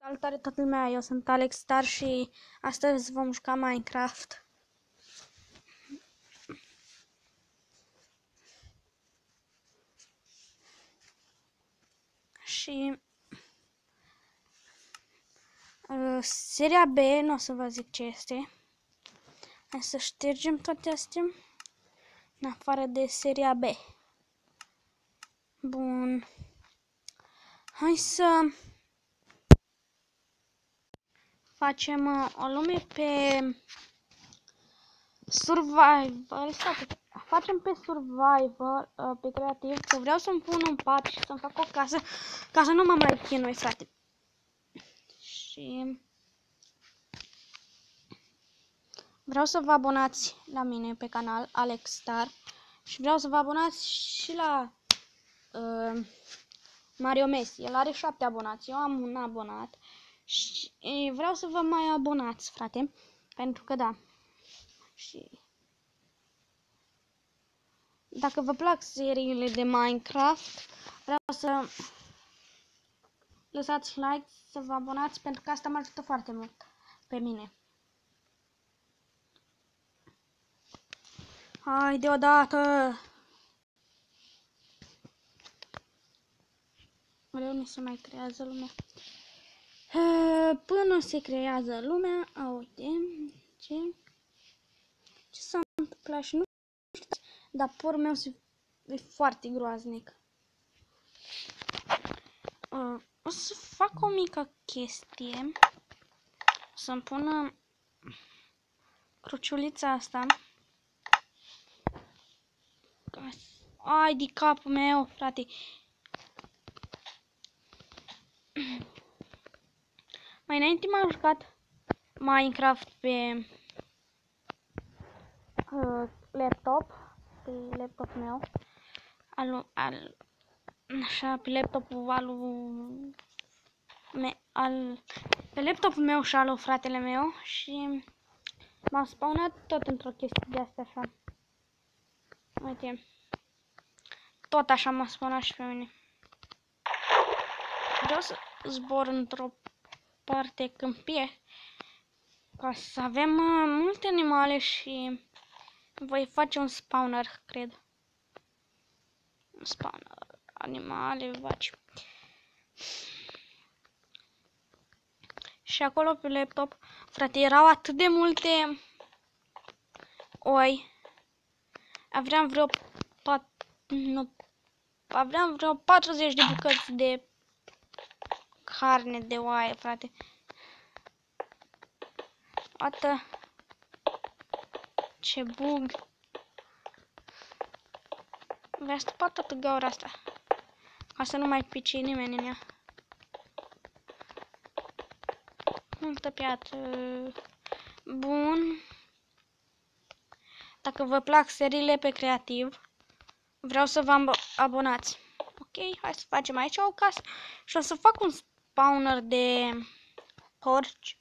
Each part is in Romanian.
Salutare toată lumea, eu sunt Alex Star și astăzi vom juca Minecraft. Și seria B, nu o să vă zic ce este. Hai să ștergem toate astea în afară de seria B. Bun. Hai să facem o lume pe survival. Facem pe survival, pe creativ, că vreau să-mi pun un pat și să-mi fac o casă, ca să nu mă mai chinui, frate. Și vreau să vă abonați la mine pe canal, Alex Star. Și vreau să vă abonați și la Mario Messi. El are 7 abonați, eu am un abonat. Și vreau să vă mai abonați, frate. Pentru că da. Și dacă vă plac seriile de Minecraft, vreau să lăsați like, să vă abonați, pentru că asta mă ajută foarte mult pe mine. Hai deodată! Vreau să mai creează lumea. Până se creează lumea, uite, ce s-a întâmplat și nu știu, dar porul meu e foarte groaznic. O să fac o mică chestie, să-mi pun cruciulița asta. Ai de capul meu, frate. Mai înainte m-am jucat Minecraft pe laptop, pe laptopul meu, așa, pe laptopul pe laptopul meu și al fratele meu și m-am spawnat tot într-o chestie de asta așa. Uite, tot așa m-a spawnat și pe mine. Vreau să zbor într-o parte câmpie ca să avem multe animale și voi face un spawner, cred. Un spawner, animale, vaci. Și acolo pe laptop, frate, erau atât de multe oi. Aveam vreo 40 de bucăți de carne de oaie, frate. Iată ce bug. Mi-a stupat toată gaura asta, ca să nu mai pice nimeni în ea. Multă piatră. Bun. Dacă vă plac seriile pe creativ, vreau să vă abonați. Ok, hai să facem aici o casă și o să fac un spawner de porci.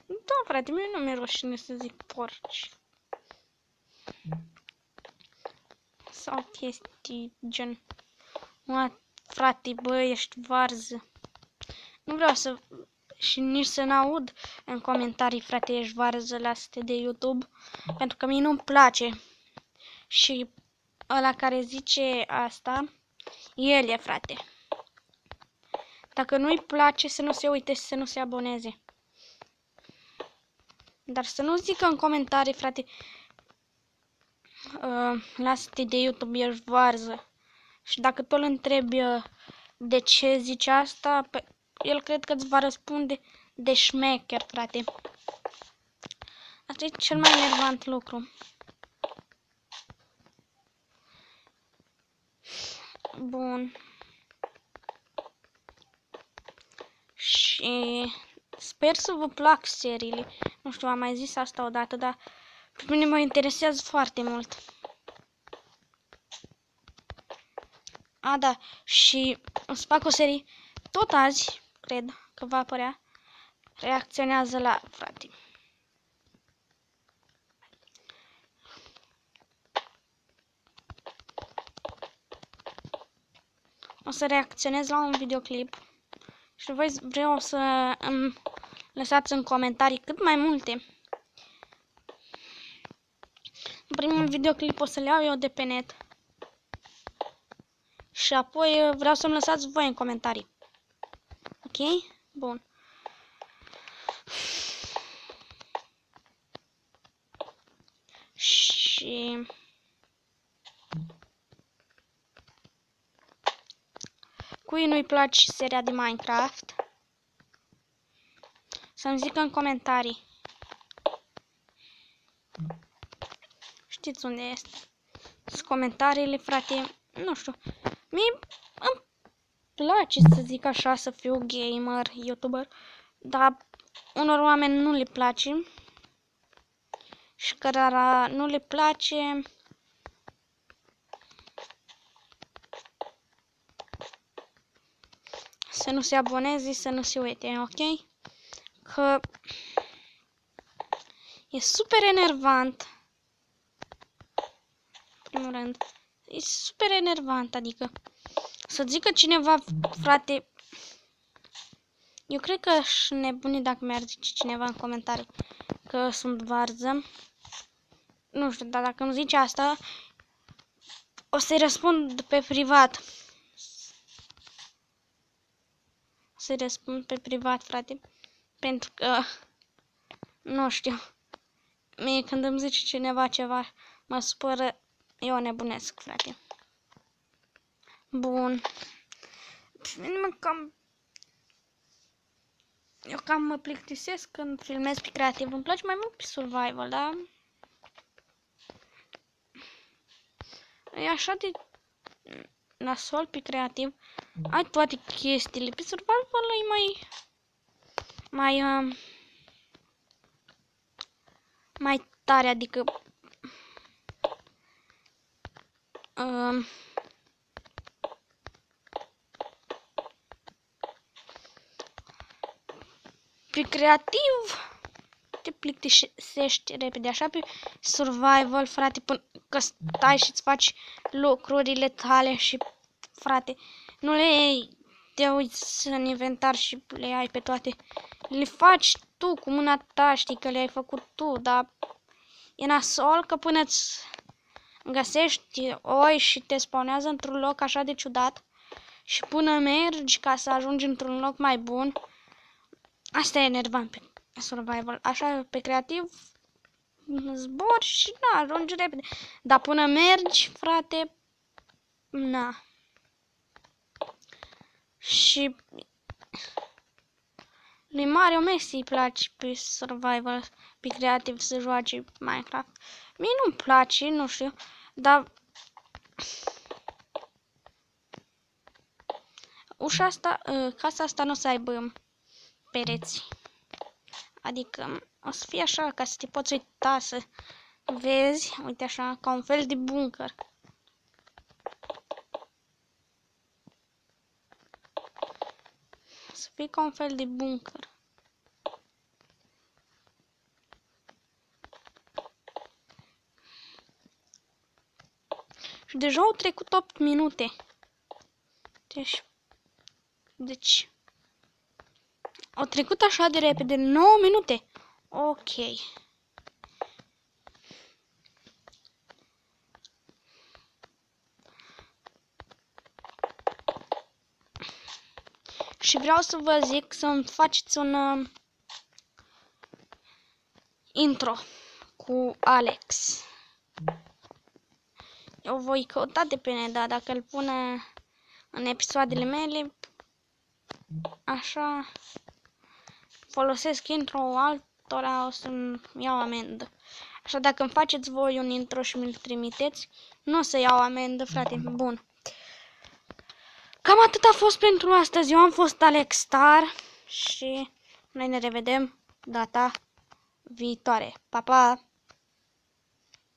Da, frate, mie nu mi-e rușine să zic porci. Sau chestii gen, frate, bă, ești varză. Nu vreau să, și nici să n-aud în comentarii, frate, ești varză la astea de YouTube, pentru că mie nu-mi place. Și ăla care zice asta, el e, frate. Dacă nu-i place, să nu se uite și să nu se aboneze. Dar să nu zică în comentarii, frate, lasă-te de YouTube, ești varză. Și dacă tu îl întrebi de ce zice asta, el cred că îți va răspunde de șmecher, frate. Asta e cel mai enervant lucru. Bun. Și sper să vă plac seriile. Nu știu, am mai zis asta odată, dar pe mine mă interesează foarte mult. A, da, și o să fac o serie tot azi, cred că va apărea. Reacționează la, frate. O să reacționez la un videoclip și voi vreau să îmi lăsați în comentarii cât mai multe. În primul videoclip o să le iau eu de pe net și apoi vreau să-mi lăsați voi în comentarii. Ok? Bun. Și cui nu-i place seria de Minecraft, să-mi zică în comentarii. Știți unde este? Sunt comentariile, frate. Nu știu. Mie îmi place să zic așa, să fiu gamer, youtuber, dar unor oameni nu le place și cărora nu le place să nu se aboneze, să nu se uite, ok? Că e super enervant. În primul rând, e super enervant, adică să zică cineva, frate, eu cred că aș nebuni dacă mi-ar zice cineva în comentarii că sunt varză. Nu știu, dar dacă îmi zice asta, o să-i răspund pe privat. O să-i răspund pe privat, frate, pentru că, nu știu, mie când îmi zice cineva ceva, mă supără, eu nebunesc, frate. Bun. Eu cam mă plictisesc când filmez pe creativ. Îmi place mai mult pe survival, da? E așa de nasol pe creativ. Ai toate chestiile. Pe survival e mai tare, adică pe creativ te plictisești repede, așa pe survival, frate, până că stai și îți faci lucrurile tale și, frate, nu te uiți în inventar și le ai pe toate. Le faci tu cu mâna ta, știi că le-ai făcut tu, dar e nasol că până îți găsești oi și te spawnează într-un loc așa de ciudat și până mergi ca să ajungi într-un loc mai bun. Asta e enervant pe survival. Așa pe creativ zbori și na, ajungi repede. Dar până mergi, frate, na. Și lui Mario Messi îi place pe survival, pe creativ să joace Minecraft. Mie nu-mi place, nu știu, dar ușa asta, casa asta nu o să aibă pereți. Adică o să fie așa ca să te poți uita, să vezi, uite așa, ca un fel de bunker. Să fie ca un fel de bunker. Și deja au trecut 8 minute. Deci au trecut așa de repede, 9 minute. Ok. Și vreau să vă zic să-mi faceți un intro cu Alex. Eu voi căuta de pe net, dar dacă îl pun în episoadele mele, așa, folosesc intro altora, o să-mi iau amendă. Așa, dacă îmi faceți voi un intro și mi-l trimiteți, nu o să iau amendă, frate. Bun. Cam atât a fost pentru astăzi. Eu am fost Alex Star și noi ne revedem data viitoare. Pa, pa!